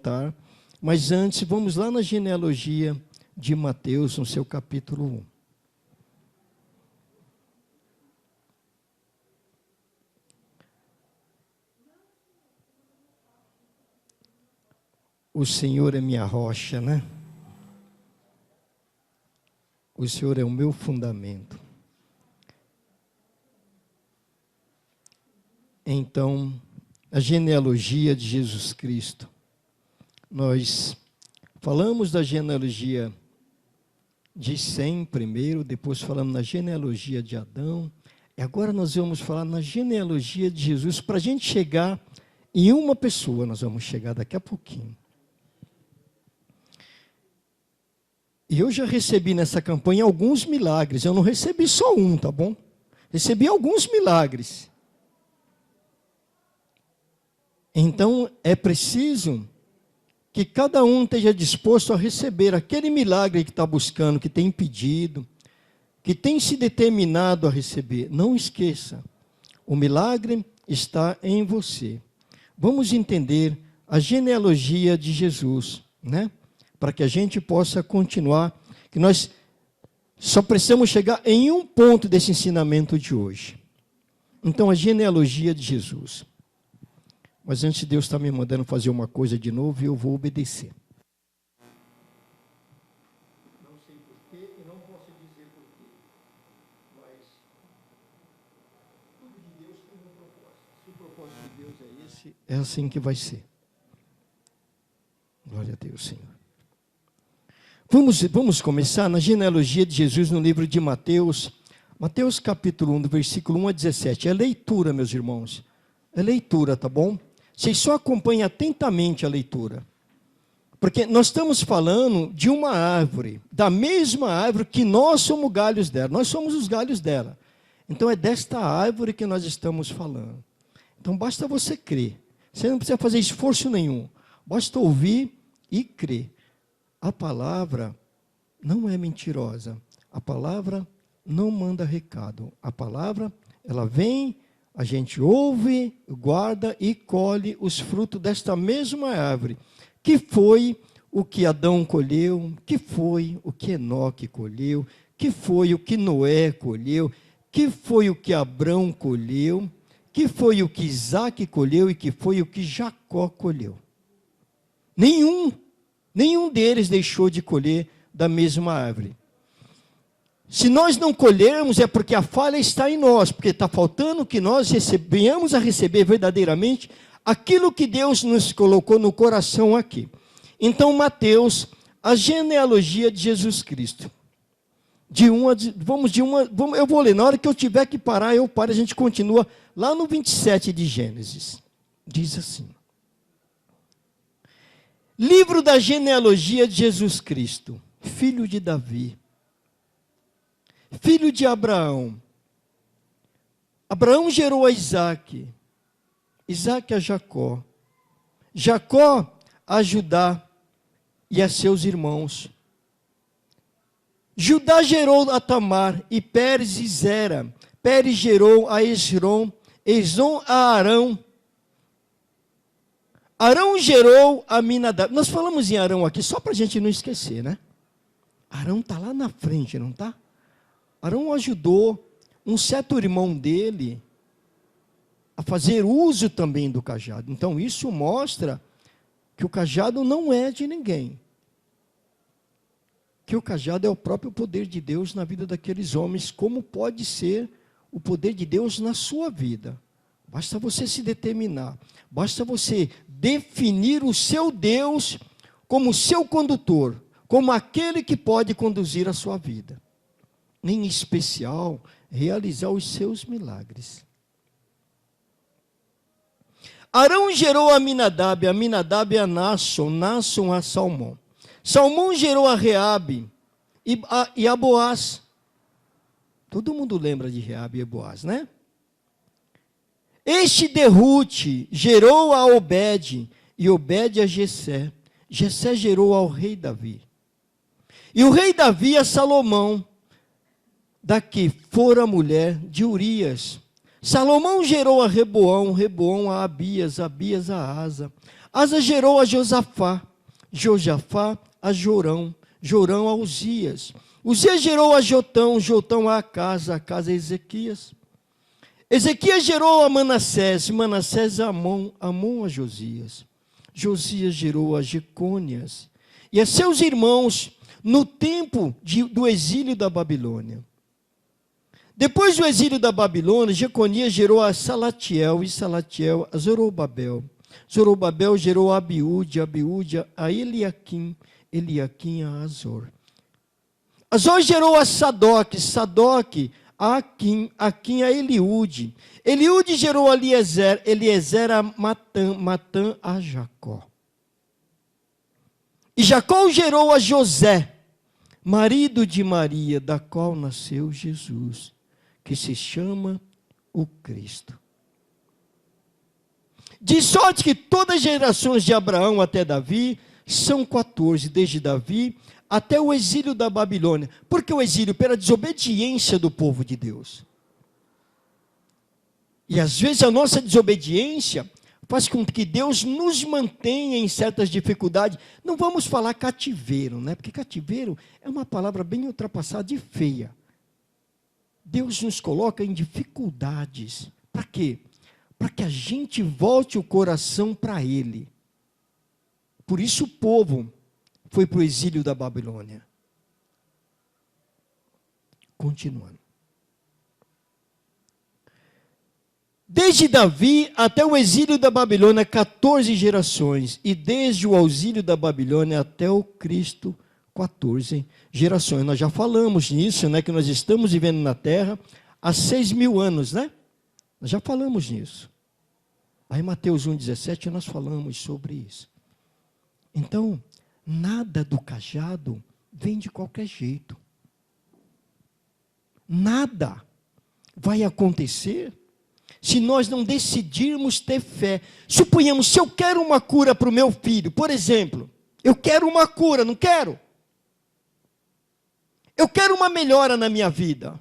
altar. Mas antes, vamos lá na genealogia de Mateus, no seu capítulo 1. O Senhor é minha rocha, né? O Senhor é o meu fundamento. Então, a genealogia de Jesus Cristo. Nós falamos da genealogia de Sem primeiro, depois falamos na genealogia de Adão. E agora nós vamos falar na genealogia de Jesus. Para a gente chegar em uma pessoa, nós vamos chegar daqui a pouquinho. E eu já recebi nessa campanha alguns milagres. Eu não recebi só um, tá bom? Recebi alguns milagres. Então, é preciso que cada um esteja disposto a receber aquele milagre que está buscando, que tem pedido, que tem se determinado a receber. Não esqueça, o milagre está em você. Vamos entender a genealogia de Jesus, né? Para que a gente possa continuar, que nós só precisamos chegar em um ponto desse ensinamento de hoje. Então, a genealogia de Jesus. Mas antes, Deus está me mandando fazer uma coisa de novo e eu vou obedecer. Não sei porquê e não posso dizer porquê. Mas tudo de Deus tem um propósito. Se o propósito de Deus é esse, é assim que vai ser. Glória a Deus, Senhor. Vamos começar na genealogia de Jesus no livro de Mateus. Mateus capítulo 1, do versículo 1 a 17. É leitura, meus irmãos. É leitura, tá bom? Vocês só acompanhem atentamente a leitura. Porque nós estamos falando de uma árvore, da mesma árvore que nós somos galhos dela. Nós somos os galhos dela. Então é desta árvore que nós estamos falando. Então basta você crer. Você não precisa fazer esforço nenhum. Basta ouvir e crer. A palavra não é mentirosa. A palavra não manda recado. A palavra, ela vem, a gente ouve, guarda e colhe os frutos desta mesma árvore. Que foi o que Adão colheu, que foi o que Enoque colheu, que foi o que Noé colheu, que foi o que Abrão colheu, que foi o que Isaac colheu e que foi o que Jacó colheu. Nenhum deles deixou de colher da mesma árvore. Se nós não colhermos, é porque a falha está em nós, porque está faltando que nós venhamos a receber verdadeiramente aquilo que Deus nos colocou no coração aqui. Então, Mateus, a genealogia de Jesus Cristo. Eu vou ler, na hora que eu tiver que parar, eu paro, a gente continua lá no 27 de Gênesis. Diz assim. Livro da genealogia de Jesus Cristo, filho de Davi, filho de Abraão. Abraão gerou a Isaac, Isaac a Jacó, Jacó a Judá e a seus irmãos. Judá gerou a Tamar e Pérez e Zera. Pérez gerou a Esrom, Esrom a Arão. Arão gerou a Aminadab. Nós falamos em Arão aqui só para a gente não esquecer, né? Arão está lá na frente, não está? Arão ajudou um certo irmão dele a fazer uso também do cajado. Então isso mostra que o cajado não é de ninguém. Que o cajado é o próprio poder de Deus na vida daqueles homens, como pode ser o poder de Deus na sua vida. Basta você se determinar, basta você definir o seu Deus como seu condutor, como aquele que pode conduzir a sua vida. Em especial, realizar os seus milagres. Arão gerou a Aminadab, Aminadab a Naasson, Naasson a Salmão. Salmão gerou a Reabe e a Boaz. Todo mundo lembra de Reabe e Boaz, né? Este Derute gerou a Obed, e Obed a Jessé. Jessé gerou ao rei Davi. E o rei Davi a Salomão, da que fora mulher de Urias. Salomão gerou a Reboão, Reboão a Abias, Abias a Asa. Asa gerou a Josafá, Josafá a Jorão, Jorão a Uzias. Uzias gerou a Jotão, Jotão a Acasa a Ezequias. Ezequias gerou a Manassés, Manassés a Amon, Amon a Josias. Josias gerou a Jecônias e a seus irmãos no tempo do exílio da Babilônia. Depois do exílio da Babilônia, Jeconias gerou a Salatiel e Salatiel a Zorobabel. Zorobabel gerou a Abiúde, Abiúde a Eliaquim, Eliaquim a Azor. Azor gerou a Sadoc, Sadoc a Aquim, Aquim a Eliúde. Eliúde gerou a Eliezer, Eliezer a Matã, Matã a Jacó. E Jacó gerou a José, marido de Maria, da qual nasceu Jesus, que se chama o Cristo. De sorte que todas as gerações de Abraão até Davi são 14, desde Davi até o exílio da Babilônia. Por que o exílio? Pela desobediência do povo de Deus. E às vezes a nossa desobediência faz com que Deus nos mantenha em certas dificuldades. Não vamos falar cativeiro, né? Porque cativeiro é uma palavra bem ultrapassada e feia. Deus nos coloca em dificuldades. Para quê? Para que a gente volte o coração para Ele. Por isso o povo foi para o exílio da Babilônia. Continuando. Desde Davi até o exílio da Babilônia, 14 gerações. E desde o exílio da Babilônia até o Cristo, 14 gerações. Nós já falamos nisso, né? Que nós estamos vivendo na Terra há 6.000 anos, né? Nós já falamos nisso. Aí em Mateus 1,17 nós falamos sobre isso. Então, nada do cajado vem de qualquer jeito. Nada vai acontecer se nós não decidirmos ter fé. Suponhamos, se eu quero uma cura para o meu filho, por exemplo, eu quero uma cura, não quero? Eu quero uma melhora na minha vida.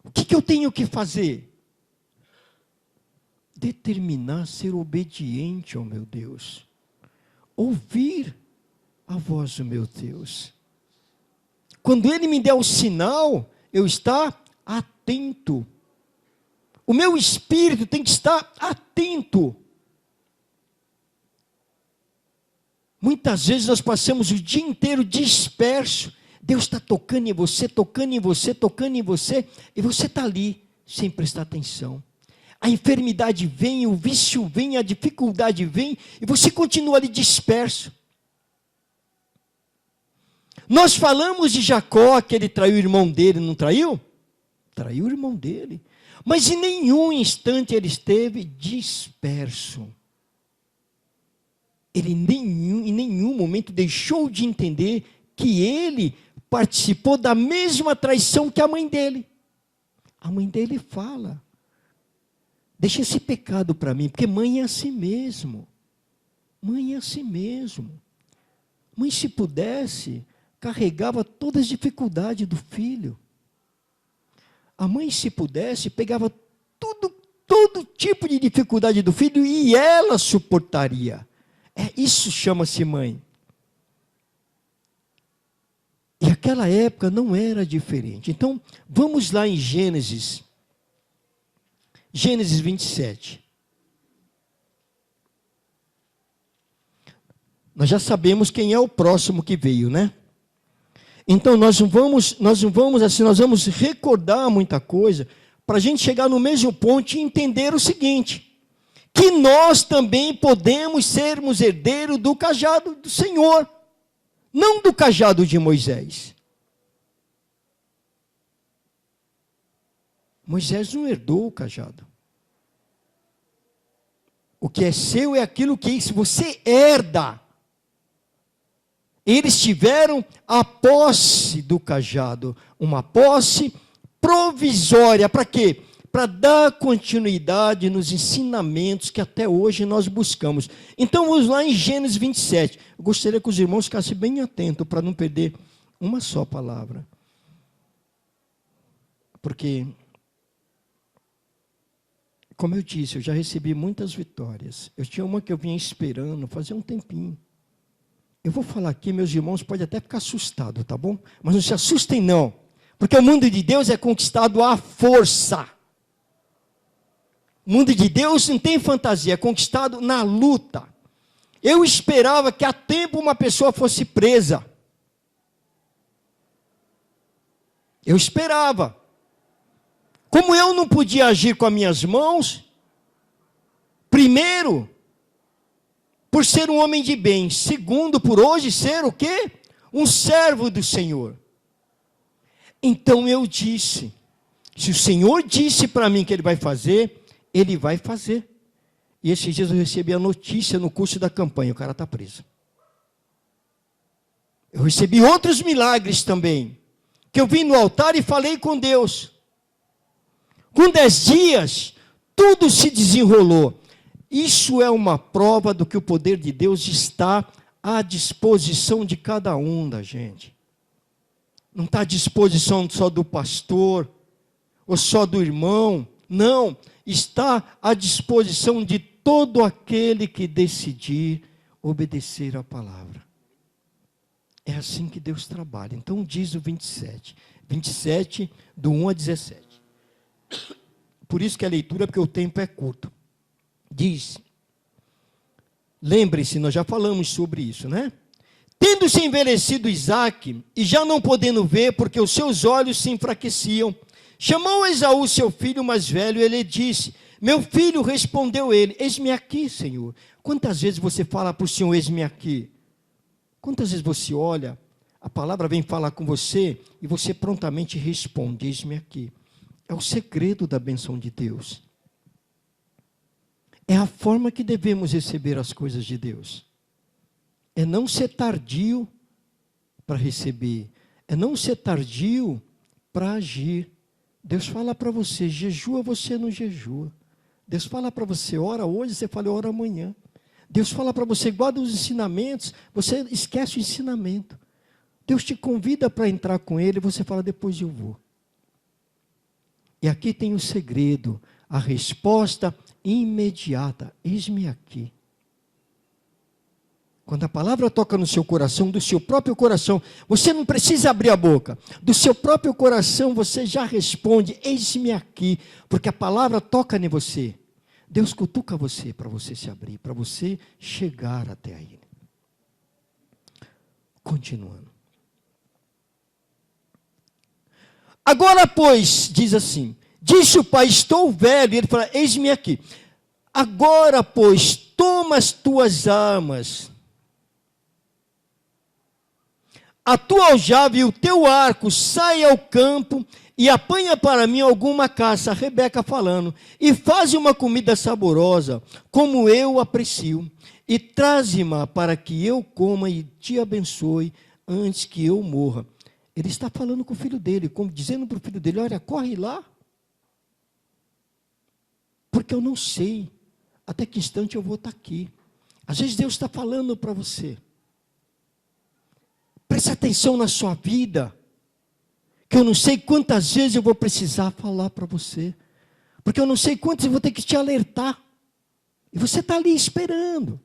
O que eu tenho que fazer? Determinar ser obediente ao meu Deus. Ouvir a voz do meu Deus. Quando Ele me der o sinal, eu estar atento. O meu espírito tem que estar atento. Muitas vezes nós passamos o dia inteiro disperso. Deus está tocando em você, tocando em você, tocando em você, e você está ali, sem prestar atenção. A enfermidade vem, o vício vem, a dificuldade vem, e você continua ali disperso. Nós falamos de Jacó, que ele traiu o irmão dele, não traiu? Traiu o irmão dele. Mas em nenhum instante ele esteve disperso. Ele em nenhum momento deixou de entender que ele participou da mesma traição que a mãe dele. A mãe dele fala: deixa esse pecado para mim, porque mãe é assim mesmo. Mãe é assim mesmo. Mãe, se pudesse, carregava todas as dificuldades do filho. A mãe, se pudesse, pegava todo tipo de dificuldade do filho e ela suportaria. Isso chama-se mãe. E aquela época não era diferente. Então, vamos lá em Gênesis 27. Nós já sabemos quem é o próximo que veio, né? Então nós não vamos recordar muita coisa para a gente chegar no mesmo ponto e entender o seguinte: que nós também podemos sermos herdeiros do cajado do Senhor, não do cajado de Moisés. Moisés não herdou o cajado. O que é seu é aquilo que você herda. Eles tiveram a posse do cajado, uma posse provisória. Para quê? Para dar continuidade nos ensinamentos que até hoje nós buscamos. Então vamos lá em Gênesis 27. Eu gostaria que os irmãos ficassem bem atentos para não perder uma só palavra. Porque Como eu disse, eu já recebi muitas vitórias. Eu tinha uma que eu vinha esperando fazia um tempinho. Eu vou falar aqui, meus irmãos podem até ficar assustados, tá bom? Mas não se assustem não, porque o mundo de Deus é conquistado à força. O mundo de Deus não tem fantasia, é conquistado na luta. Eu esperava que há tempo uma pessoa fosse presa. Eu esperava. Como eu não podia agir com as minhas mãos, primeiro, por ser um homem de bem. Segundo, por hoje ser o quê? Um servo do Senhor. Então eu disse, se o Senhor disse para mim que Ele vai fazer, Ele vai fazer. E esses dias eu recebi a notícia no curso da campanha, o cara está preso. Eu recebi outros milagres também, que eu vim no altar e falei com Deus. Com 10 dias, tudo se desenrolou. Isso é uma prova do que o poder de Deus está à disposição de cada um da gente. Não está à disposição só do pastor, ou só do irmão. Não, está à disposição de todo aquele que decidir obedecer a palavra. É assim que Deus trabalha. Então diz o 27, do 1 a 17. Por isso que a leitura, porque o tempo é curto. Diz, lembre-se, nós já falamos sobre isso, né? Tendo-se envelhecido Isaque, e já não podendo ver, porque os seus olhos se enfraqueciam, chamou Esaú, seu filho mais velho, e ele disse, meu filho, respondeu ele, eis-me aqui, Senhor. Quantas vezes você fala para o Senhor, eis-me aqui? Quantas vezes você olha, a palavra vem falar com você, e você prontamente responde, eis-me aqui. É o segredo da bênção de Deus. É a forma que devemos receber as coisas de Deus. É não ser tardio para receber. É não ser tardio para agir. Deus fala para você, jejua, você não jejua. Deus fala para você, ora hoje, você fala, ora amanhã. Deus fala para você, guarda os ensinamentos, você esquece o ensinamento. Deus te convida para entrar com Ele, você fala, depois eu vou. E aqui tem o segredo, a resposta imediata, eis-me aqui. Quando a palavra toca no seu coração, do seu próprio coração, você não precisa abrir a boca, do seu próprio coração você já responde, eis-me aqui, porque a palavra toca em você. Deus cutuca você para você se abrir, para você chegar até Ele. Continuando. Agora, pois, diz assim, disse o pai, estou velho, e ele fala, eis-me aqui. Agora, pois, toma as tuas armas, a tua aljava e o teu arco, sai ao campo e apanha para mim alguma caça, a Rebeca falando, e faz uma comida saborosa, como eu aprecio, e traze-ma para que eu coma e te abençoe antes que eu morra. Ele está falando com o filho dele, dizendo para o filho dele, olha, corre lá, porque eu não sei até que instante eu vou estar aqui. Às vezes Deus está falando para você. Preste atenção na sua vida, que eu não sei quantas vezes eu vou precisar falar para você, porque eu não sei quantas eu vou ter que te alertar, e você está ali esperando.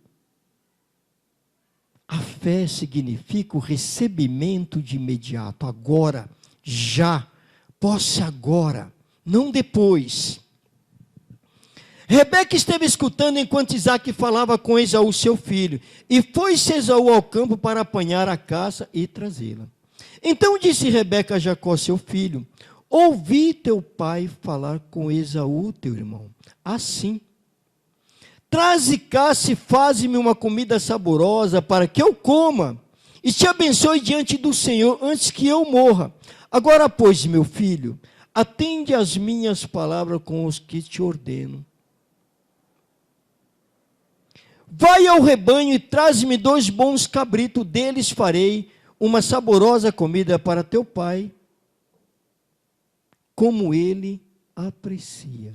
A fé significa o recebimento de imediato, agora, já, posse agora, não depois. Rebeca esteve escutando enquanto Isaque falava com Esaú, seu filho, e foi-se Esaú ao campo para apanhar a caça e trazê-la. Então disse Rebeca a Jacó, seu filho, ouvi teu pai falar com Esaú, teu irmão, assim, traze caça e faze-me uma comida saborosa para que eu coma e te abençoe diante do Senhor antes que eu morra. Agora, pois, meu filho, atende às minhas palavras com os que te ordeno. Vai ao rebanho e traze-me 2 bons cabritos, deles farei uma saborosa comida para teu pai, como ele aprecia.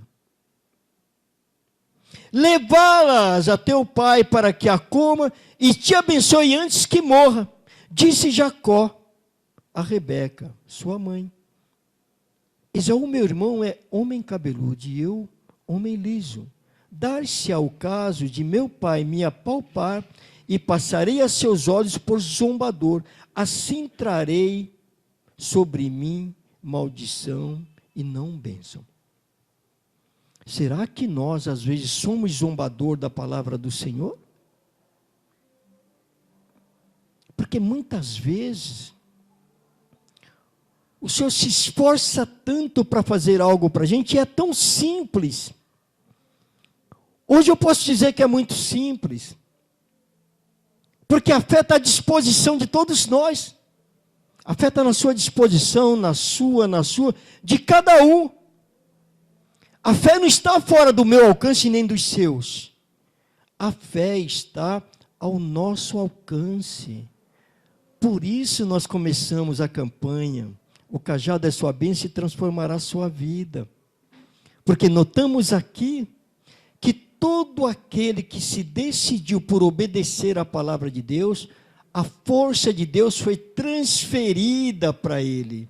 Levá-las a teu pai para que a coma e te abençoe antes que morra. Disse Jacó a Rebeca, sua mãe, Esaú, meu irmão, é homem cabeludo e eu, homem liso. Dar-se ao caso de meu pai me apalpar, e passarei a seus olhos por zombador. Assim trarei sobre mim maldição e não bênção. Será que nós, às vezes, somos zombador da palavra do Senhor? Porque muitas vezes o Senhor se esforça tanto para fazer algo para a gente, e é tão simples. Hoje eu posso dizer que é muito simples, porque a fé está à disposição de todos nós. A fé está na sua disposição, na sua, de cada um. A fé não está fora do meu alcance nem dos seus. A fé está ao nosso alcance. Por isso nós começamos a campanha. O cajado é sua bênção e transformará a sua vida. Porque notamos aqui que todo aquele que se decidiu por obedecer à palavra de Deus, a força de Deus foi transferida para ele.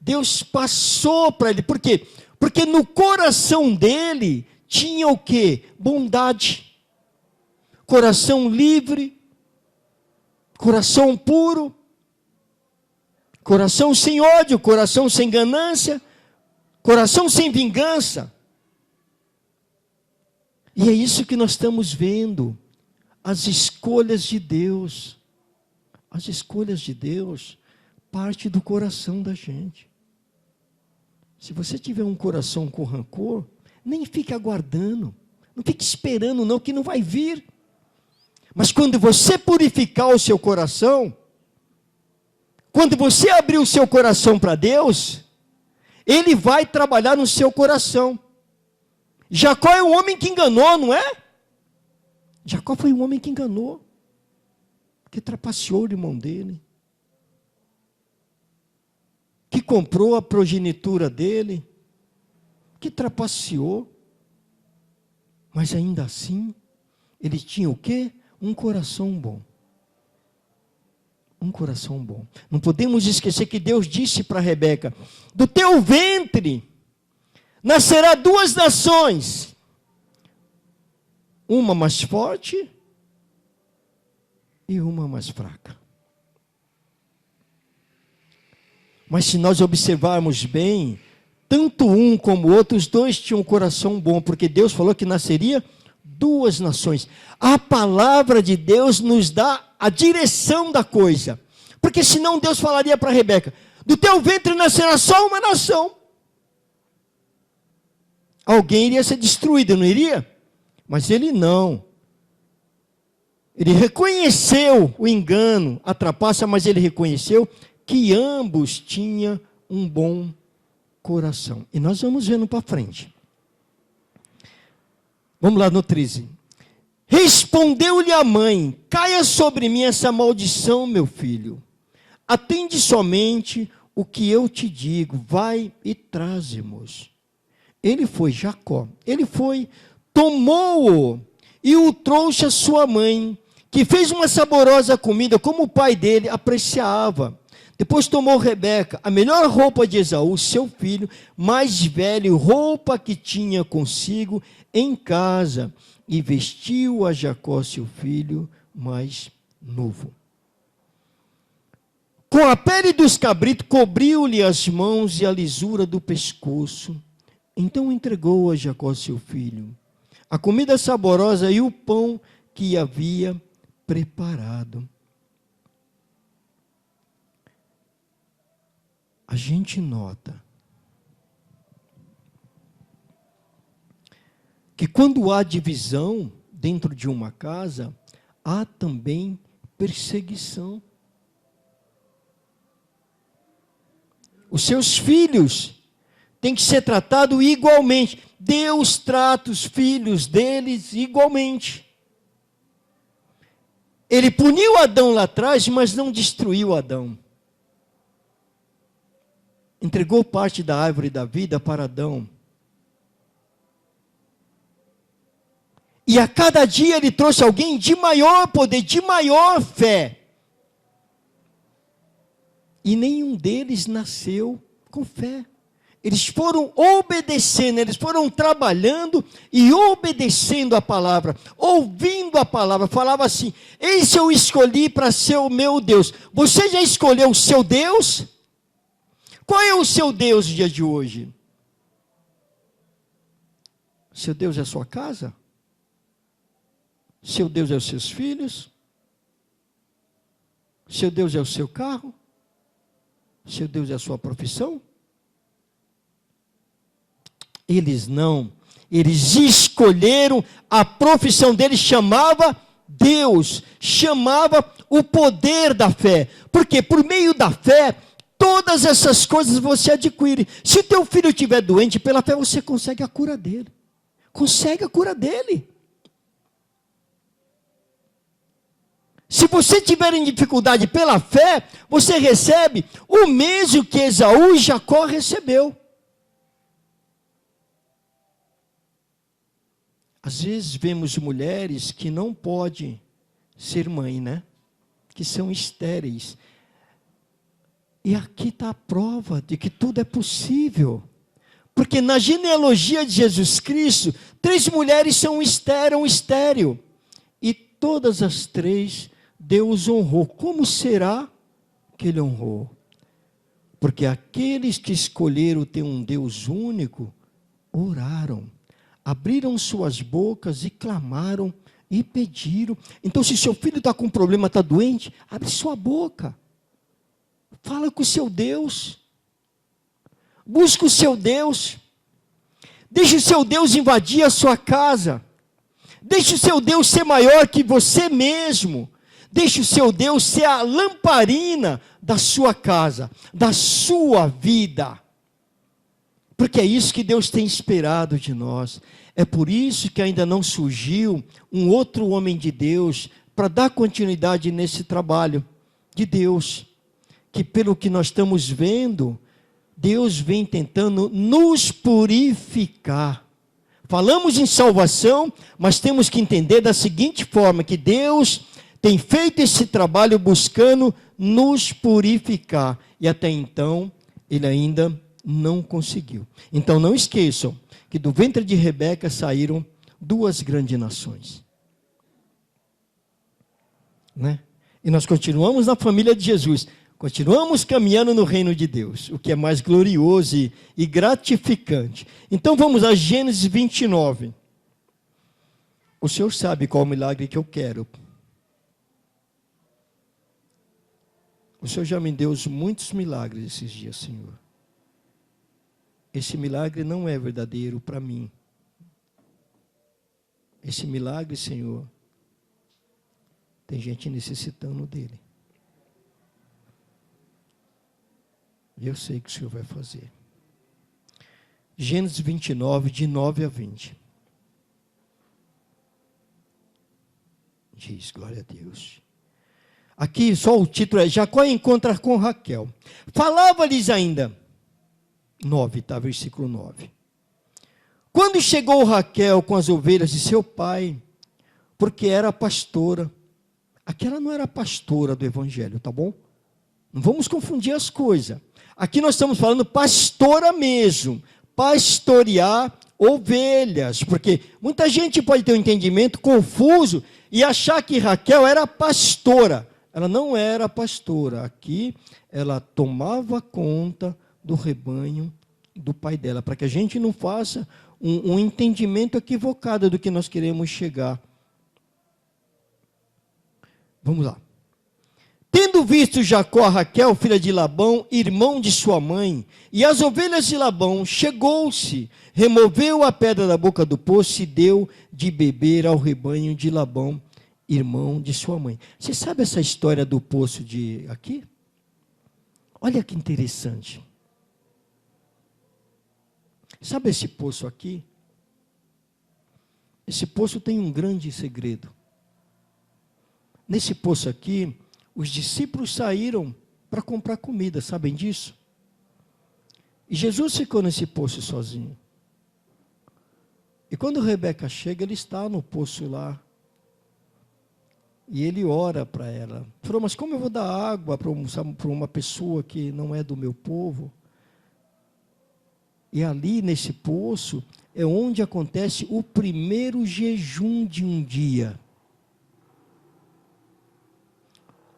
Deus passou para ele. Por quê? Porque no coração dele tinha o quê? Bondade. Coração livre. Coração puro. Coração sem ódio. Coração sem ganância. Coração sem vingança. E é isso que nós estamos vendo. As escolhas de Deus. As escolhas de Deus parte do coração da gente. Se você tiver um coração com rancor, nem fique aguardando. Não fique esperando não, que não vai vir. Mas quando você purificar o seu coração, quando você abrir o seu coração para Deus, Ele vai trabalhar no seu coração. Jacó é um homem que enganou, não é? Jacó foi um homem que enganou. Que trapaceou o irmão dele. Que comprou a progenitura dele. Que trapaceou. Mas ainda assim, ele tinha o quê? Um coração bom. Um coração bom. Não podemos esquecer que Deus disse para Rebeca: do teu ventre nascerá duas nações. Uma mais forte e uma mais fraca. Mas se nós observarmos bem, tanto um como o outro, os dois tinham um coração bom, porque Deus falou que nasceria duas nações. A palavra de Deus nos dá a direção da coisa, porque senão Deus falaria para Rebeca: do teu ventre nascerá só uma nação. Alguém iria ser destruído, não iria? Mas ele não. Ele reconheceu o engano, a trapaça, mas ele reconheceu que ambos tinham um bom coração. E nós vamos vendo para frente. Vamos lá no 13. Respondeu-lhe a mãe: caia sobre mim essa maldição, meu filho. Atende somente o que eu te digo. Vai e traze-mos. Ele foi, Jacó. Ele foi, tomou-o e o trouxe a sua mãe, que fez uma saborosa comida, como o pai dele apreciava. Depois tomou Rebeca, a melhor roupa de Esaú, seu filho, mais velho, roupa que tinha consigo em casa, e vestiu a Jacó, seu filho, mais novo. Com a pele dos cabritos, cobriu-lhe as mãos e a lisura do pescoço. Então entregou a Jacó, seu filho, a comida saborosa e o pão que havia preparado. A gente nota que quando há divisão dentro de uma casa, há também perseguição. Os seus filhos têm que ser tratados igualmente. Deus trata os filhos deles igualmente. Ele puniu Adão lá atrás, mas não destruiu Adão. Entregou parte da árvore da vida para Adão. E a cada dia ele trouxe alguém de maior poder, de maior fé. E nenhum deles nasceu com fé. Eles foram obedecendo, eles foram trabalhando e obedecendo a palavra, ouvindo a palavra. Falava assim: esse eu escolhi para ser o meu Deus. Você já escolheu o seu Deus? Qual é o seu Deus no dia de hoje? Seu Deus é a sua casa? Seu Deus é os seus filhos? Seu Deus é o seu carro? Seu Deus é a sua profissão? Eles não. Eles escolheram, a profissão deles chamava Deus, chamava o poder da fé. Porque por meio da fé, todas essas coisas você adquire. Se teu filho estiver doente, pela fé você consegue a cura dele. Consegue a cura dele. Se você tiver em dificuldade pela fé, você recebe o mesmo que Esaú e Jacó recebeu. Às vezes vemos mulheres que não podem ser mãe, né? Que são estéreis. E aqui está a prova de que tudo é possível. Porque na genealogia de Jesus Cristo, 3 mulheres eram estéril. E todas as 3 Deus honrou. Como será que Ele honrou? Porque aqueles que escolheram ter um Deus único, oraram, abriram suas bocas e clamaram e pediram. Então, se seu filho está com um problema, está doente, abre sua boca. Fala com o seu Deus. Busca o seu Deus. Deixe o seu Deus invadir a sua casa. Deixe o seu Deus ser maior que você mesmo. Deixe o seu Deus ser a lamparina da sua casa, da sua vida. Porque é isso que Deus tem esperado de nós. É por isso que ainda não surgiu um outro homem de Deus para dar continuidade nesse trabalho de Deus. Que pelo que nós estamos vendo, Deus vem tentando nos purificar. Falamos em salvação, mas temos que entender da seguinte forma, que Deus tem feito esse trabalho buscando nos purificar. E até então, Ele ainda não conseguiu. Então não esqueçam que do ventre de Rebeca saíram 2 grandes nações. Né? E nós continuamos na família de Jesus. Continuamos caminhando no reino de Deus, o que é mais glorioso e gratificante. Então vamos a Gênesis 29. O Senhor sabe qual o milagre que eu quero. O Senhor já me deu muitos milagres esses dias, Senhor. Esse milagre não é verdadeiro para mim. Esse milagre, Senhor, tem gente necessitando dele. E eu sei que o Senhor vai fazer. Gênesis 29, de 9 a 20. Diz, glória a Deus. Aqui só o título é: Jacó encontra com Raquel. Falava-lhes ainda, 9, tá? Versículo 9. Quando chegou Raquel com as ovelhas de seu pai, porque era pastora. Aquela não era pastora do evangelho, tá bom? Não vamos confundir as coisas. Aqui nós estamos falando pastora mesmo, pastorear ovelhas, porque muita gente pode ter um entendimento confuso e achar que Raquel era pastora. Ela não era pastora. Aqui ela tomava conta do rebanho do pai dela, para que a gente não faça um entendimento equivocado do que nós queremos chegar. Vamos lá. Tendo visto Jacó a Raquel, filha de Labão, irmão de sua mãe, e as ovelhas de Labão, chegou-se, removeu a pedra da boca do poço e deu de beber ao rebanho de Labão, irmão de sua mãe. Você sabe essa história do poço de aqui? Olha que interessante. Sabe esse poço aqui? Esse poço tem um grande segredo. Nesse poço aqui, os discípulos saíram para comprar comida, sabem disso? E Jesus ficou nesse poço sozinho. E quando Rebeca chega, ele está no poço lá. E ele ora para ela. Falou, mas como eu vou dar água para uma pessoa que não é do meu povo? E ali nesse poço é onde acontece o primeiro jejum de um dia.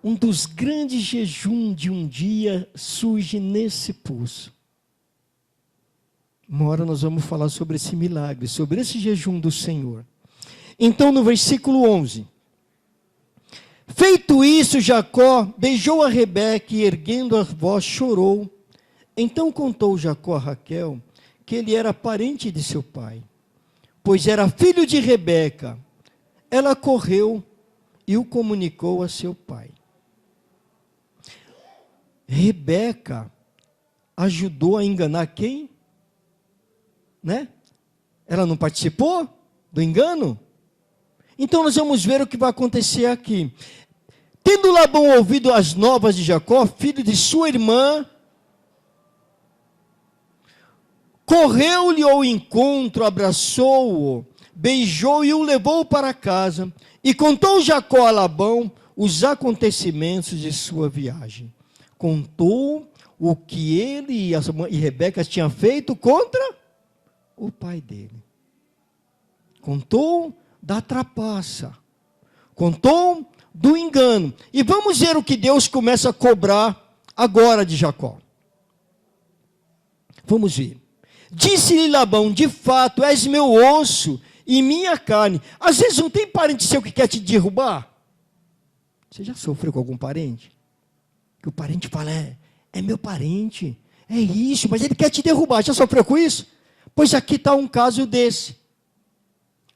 Um dos grandes jejuns de um dia surge nesse poço. Uma hora nós vamos falar sobre esse milagre, sobre esse jejum do Senhor. Então no versículo 11. Feito isso, Jacó beijou a Rebeca e erguendo a voz chorou. Então contou Jacó a Raquel que ele era parente de seu pai, pois era filho de Rebeca. Ela correu e o comunicou a seu pai. Rebeca ajudou a enganar quem? Né? Ela não participou do engano? Então nós vamos ver o que vai acontecer aqui. Tendo Labão ouvido as novas de Jacó, filho de sua irmã, correu-lhe ao encontro, abraçou-o, beijou e o levou para casa. E contou Jacó a Labão os acontecimentos de sua viagem. Contou o que ele e Rebeca tinham feito contra o pai dele. Contou da trapaça. Contou do engano. E vamos ver o que Deus começa a cobrar agora de Jacó. Vamos ver. Disse-lhe Labão, de fato, és meu osso e minha carne. Às vezes não tem parente seu que quer te derrubar. Você já sofreu com algum parente? Que o parente fala, é meu parente, é isso, mas ele quer te derrubar. Já sofreu com isso? Pois aqui está um caso desse.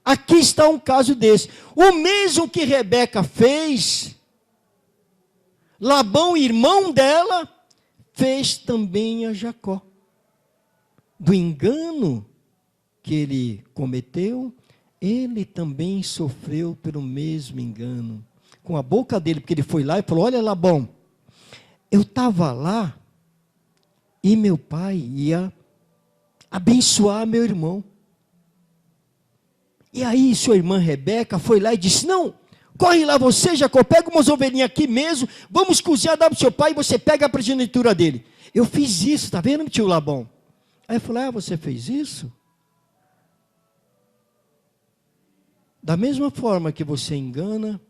Aqui está um caso desse. O mesmo que Rebeca fez, Labão, irmão dela, fez também a Jacó. Do engano que ele cometeu, ele também sofreu pelo mesmo engano. Com a boca dele, porque ele foi lá e falou, olha Labão, eu estava lá e meu pai ia abençoar meu irmão. E aí sua irmã Rebeca foi lá e disse, não, corre lá você, Jacó, pega umas ovelhinhas aqui mesmo, vamos cozinhar, dá para o seu pai e você pega a primogenitura dele. Eu fiz isso, está vendo, tio Labão? Aí eu falei, você fez isso? Da mesma forma que você engana,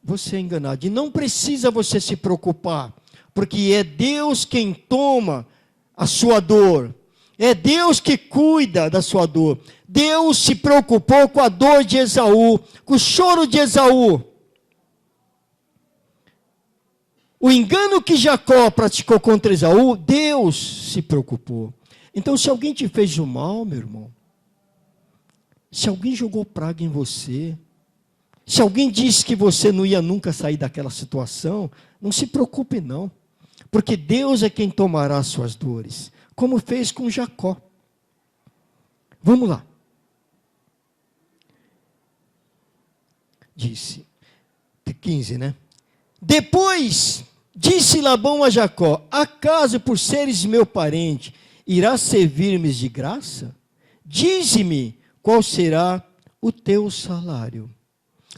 você é enganado. E não precisa você se preocupar, porque é Deus quem toma a sua dor. É Deus que cuida da sua dor. Deus se preocupou com a dor de Esaú, com o choro de Esaú. O engano que Jacó praticou contra Esaú, Deus se preocupou. Então, se alguém te fez o mal, meu irmão, se alguém jogou praga em você, se alguém disse que você não ia nunca sair daquela situação, não se preocupe não, porque Deus é quem tomará as suas dores, como fez com Jacó. Vamos lá. Disse, 15, né? Depois disse Labão a Jacó, acaso por seres meu parente, irás servir-me de graça? Dize-me qual será o teu salário.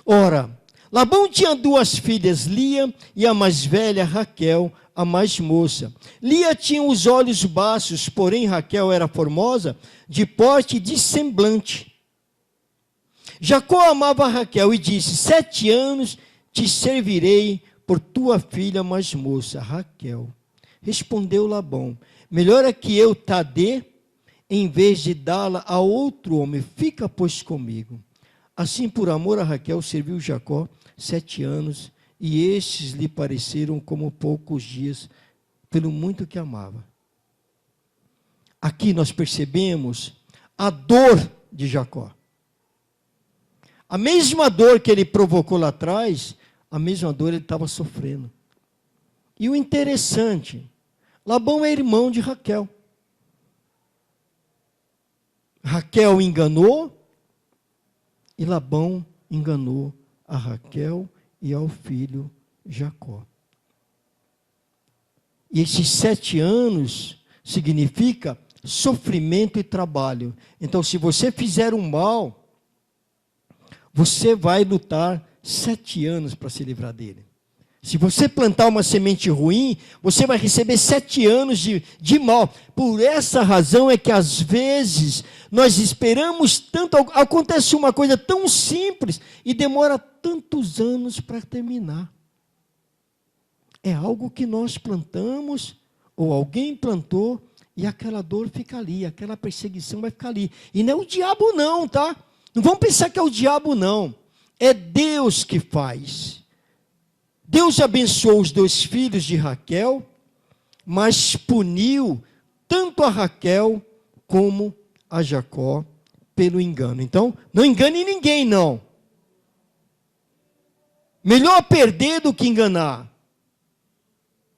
Ora, Labão tinha duas filhas, Lia e a mais velha, Raquel, a mais moça. Lia tinha os olhos baços, porém Raquel era formosa, de porte e de semblante. Jacó amava Raquel e disse, 7 anos te servirei por tua filha mais moça, Raquel. Respondeu Labão, melhor é que eu te dê, em vez de dá-la a outro homem, fica pois comigo. Assim, por amor a Raquel, serviu Jacó 7 anos, e estes lhe pareceram como poucos dias, pelo muito que amava. Aqui nós percebemos a dor de Jacó. A mesma dor que ele provocou lá atrás, a mesma dor ele estava sofrendo. E o interessante, Labão é irmão de Raquel. Raquel enganou, e Labão enganou a Raquel e ao filho Jacó. E esses 7 anos significa sofrimento e trabalho. Então, se você fizer um mal, você vai lutar 7 anos para se livrar dele. Se você plantar uma semente ruim, você vai receber 7 anos de mal. Por essa razão é que às vezes nós esperamos tanto, acontece uma coisa tão simples e demora tantos anos para terminar. É algo que nós plantamos, ou alguém plantou, e aquela dor fica ali, aquela perseguição vai ficar ali. E não é o diabo não, tá? Não vamos pensar que é o diabo não. É Deus que faz. Deus abençoou os 2 filhos de Raquel, mas puniu tanto a Raquel como a Jacó pelo engano. Então, não engane ninguém, não. Melhor perder do que enganar.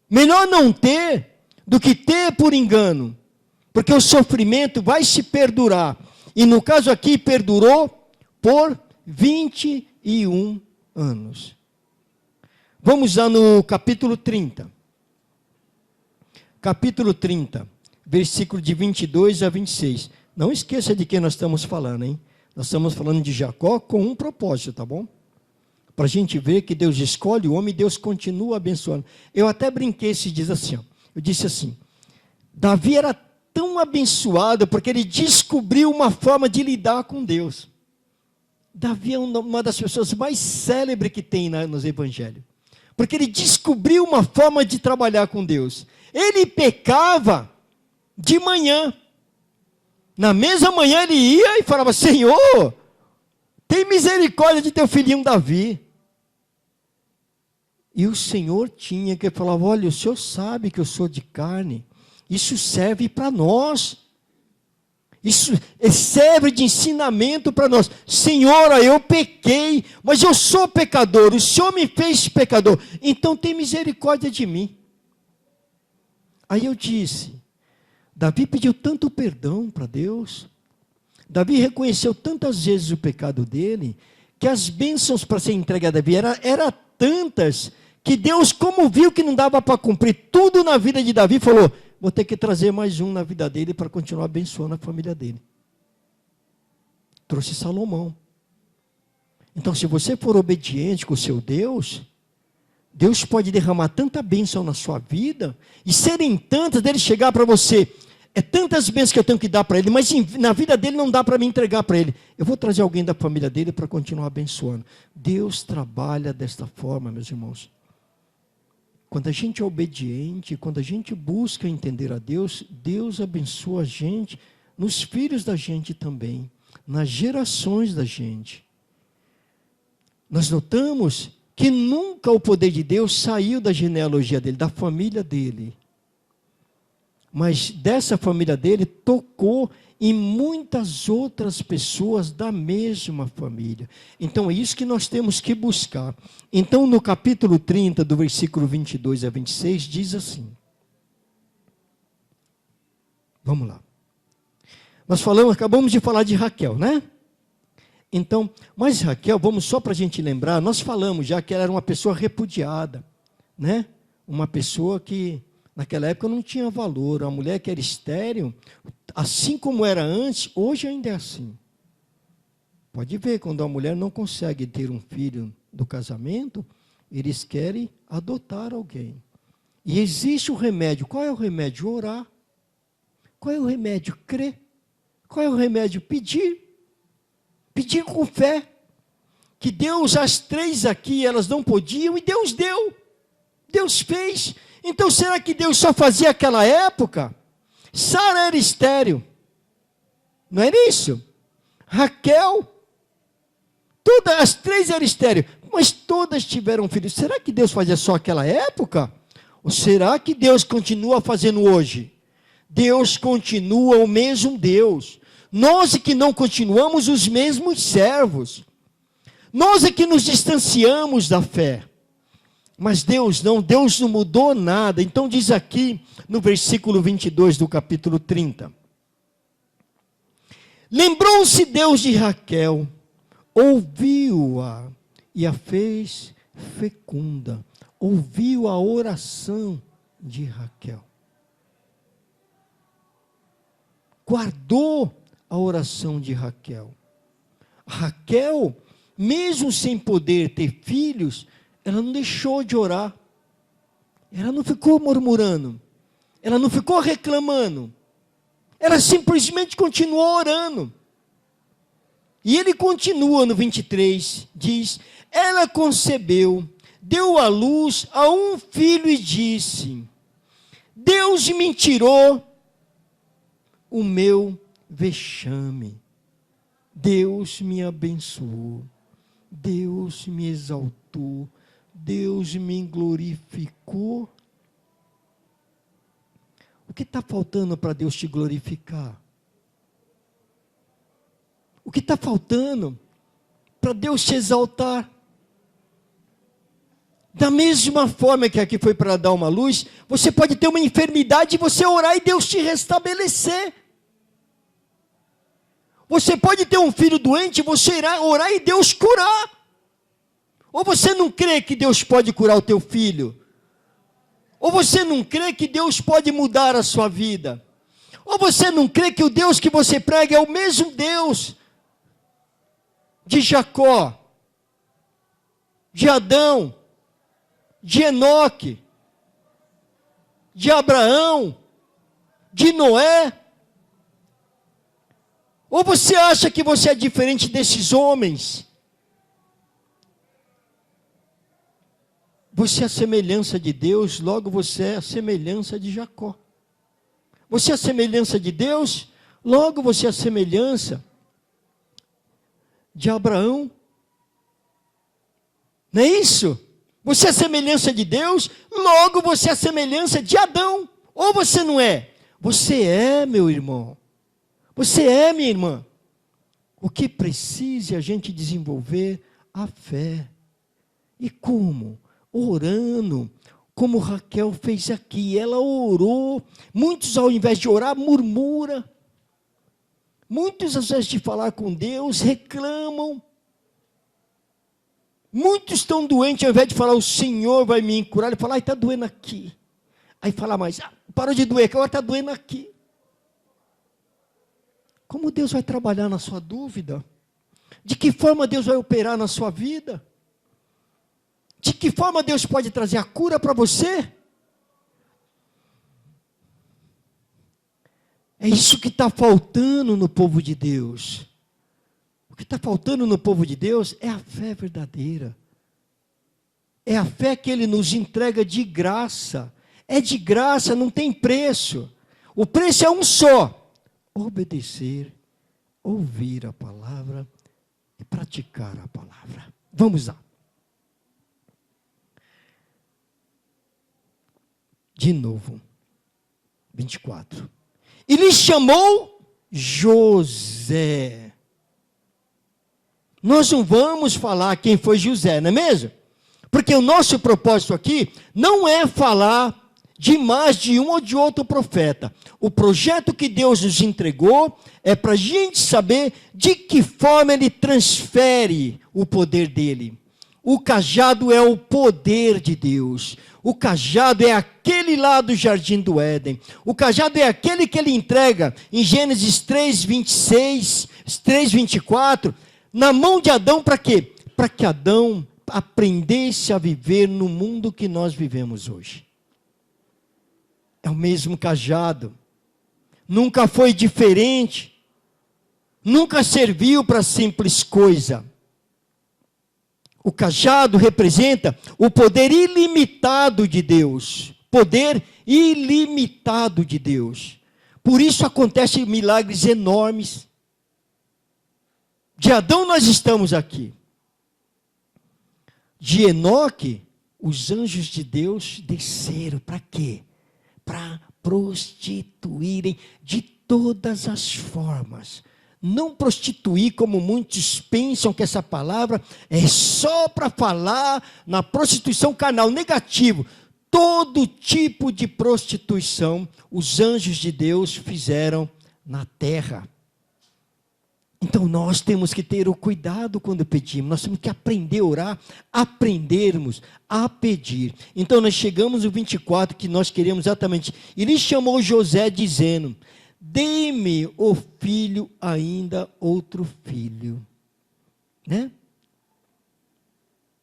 Melhor não ter do que ter por engano. Porque o sofrimento vai se perdurar. E no caso aqui, perdurou por 21 anos. Vamos lá no capítulo 30. Capítulo 30, versículo de 22 a 26. Não esqueça de quem nós estamos falando, hein? Nós estamos falando de Jacó com um propósito, tá bom? Para a gente ver que Deus escolhe o homem e Deus continua abençoando. Eu até brinquei esses dias assim, ó. Eu disse assim, Davi era tão abençoado porque ele descobriu uma forma de lidar com Deus. Davi é uma das pessoas mais célebres que tem nos evangelhos. Porque ele descobriu uma forma de trabalhar com Deus. Ele pecava de manhã. Na mesma manhã ele ia e falava, Senhor, tem misericórdia de teu filhinho Davi. E o Senhor tinha que falar, olha, o Senhor sabe que eu sou de carne. Isso serve para nós. Isso serve de ensinamento para nós. Senhor, eu pequei, mas eu sou pecador. O Senhor me fez pecador. Então tem misericórdia de mim. Aí eu disse, Davi pediu tanto perdão para Deus. Davi reconheceu tantas vezes o pecado dele, que as bênçãos para ser entregue a Davi eram tantas, que Deus, como viu que não dava para cumprir tudo na vida de Davi, falou, vou ter que trazer mais um na vida dele para continuar abençoando a família dele. Trouxe Salomão. Então, se você for obediente com o seu Deus, Deus pode derramar tanta bênção na sua vida, e serem tantas dele chegar para você, é tantas bênçãos que eu tenho que dar para ele, mas na vida dele não dá para me entregar para ele. Eu vou trazer alguém da família dele para continuar abençoando. Deus trabalha desta forma, meus irmãos. Quando a gente é obediente, quando a gente busca entender a Deus, Deus abençoa a gente, nos filhos da gente também, nas gerações da gente. Nós notamos que nunca o poder de Deus saiu da genealogia dele, da família dele. Mas dessa família dele tocou em muitas outras pessoas da mesma família. Então é isso que nós temos que buscar. Então no capítulo 30, do versículo 22 a 26, diz assim. Vamos lá. Acabamos de falar de Raquel, né? Então, mas Raquel, vamos só para a gente lembrar, nós falamos já que ela era uma pessoa repudiada, né? Uma pessoa que naquela época não tinha valor, uma mulher que era estéril, assim como era antes, hoje ainda é assim. Pode ver, quando a mulher não consegue ter um filho do casamento, eles querem adotar alguém. E existe o remédio. Qual é o remédio? Orar. Qual é o remédio? Crer. Qual é o remédio? Pedir. Pedir com fé. Que Deus, as 3 aqui, elas não podiam, e Deus deu. Deus fez. Então, será que Deus só fazia aquela época? Sara era estéril. Não era isso? Raquel, todas as 3 eram estéreis, mas todas tiveram filhos. Será que Deus fazia só aquela época? Ou será que Deus continua fazendo hoje? Deus continua o mesmo Deus. Nós é que não continuamos os mesmos servos. Nós é que nos distanciamos da fé. Mas Deus não mudou nada. Então diz aqui no versículo 22 do capítulo 30. Lembrou-se Deus de Raquel, ouviu-a e a fez fecunda. Ouviu a oração de Raquel. Guardou a oração de Raquel. Raquel, mesmo sem poder ter filhos, ela não deixou de orar. Ela não ficou murmurando. Ela não ficou reclamando. Ela simplesmente continuou orando. E ele continua no 23, diz: ela concebeu, deu à luz a um filho e disse: Deus me tirou o meu vexame. Deus me abençoou. Deus me exaltou. Deus me glorificou. O que está faltando para Deus te glorificar? O que está faltando para Deus te exaltar? Da mesma forma que aqui foi para dar uma luz, você pode ter uma enfermidade e você orar e Deus te restabelecer. Você pode ter um filho doente e você irá orar e Deus curar. Ou você não crê que Deus pode curar o teu filho? Ou você não crê que Deus pode mudar a sua vida? Ou você não crê que o Deus que você prega é o mesmo Deus de Jacó, de Adão, de Enoque, de Abraão, de Noé? Ou você acha que você é diferente desses homens? Você é a semelhança de Deus, logo você é a semelhança de Jacó. Você é a semelhança de Deus, logo você é a semelhança de Abraão. Não é isso? Você é a semelhança de Deus, logo você é a semelhança de Adão. Ou você não é? Você é, meu irmão. Você é, minha irmã. O que precisa é a gente desenvolver a fé. E como? Orando, como Raquel fez aqui. Ela orou. Muitos, ao invés de orar, murmuram. Muitos, ao invés de falar com Deus, reclamam. Muitos estão doentes, ao invés de falar, o Senhor vai me curar, ele fala, está doendo aqui. Aí fala mais, parou de doer, agora está doendo aqui. Como Deus vai trabalhar na sua dúvida? De que forma Deus vai operar na sua vida? De que forma Deus pode trazer a cura para você? É isso que está faltando no povo de Deus. O que está faltando no povo de Deus é a fé verdadeira. É a fé que Ele nos entrega de graça. É de graça, não tem preço. O preço é um só: obedecer, ouvir a palavra e praticar a palavra. Vamos lá. De novo, 24. E lhe chamou José. Nós não vamos falar quem foi José, não é mesmo? Porque o nosso propósito aqui não é falar de mais de um ou de outro profeta. O projeto que Deus nos entregou é para a gente saber de que forma Ele transfere o poder dEle. O cajado é o poder de Deus. O cajado é aquele lá do jardim do Éden. O cajado é aquele que Ele entrega em Gênesis 3:26, 3:24, na mão de Adão, para quê? Para que Adão aprendesse a viver no mundo que nós vivemos hoje. É o mesmo cajado. Nunca foi diferente. Nunca serviu para simples coisa. O cajado representa o poder ilimitado de Deus. Poder ilimitado de Deus. Por isso acontecem milagres enormes. De Adão nós estamos aqui. De Enoque, os anjos de Deus desceram. Para quê? Para prostituírem de todas as formas. Não prostituir como muitos pensam que essa palavra é só para falar na prostituição carnal. Negativo. Todo tipo de prostituição os anjos de Deus fizeram na terra. Então nós temos que ter o cuidado quando pedimos. Nós temos que aprender a orar, aprendermos a pedir. Então nós chegamos no 24, que nós queremos exatamente. E lhe chamou José dizendo: dê-me, ó filho, ainda outro filho. Né?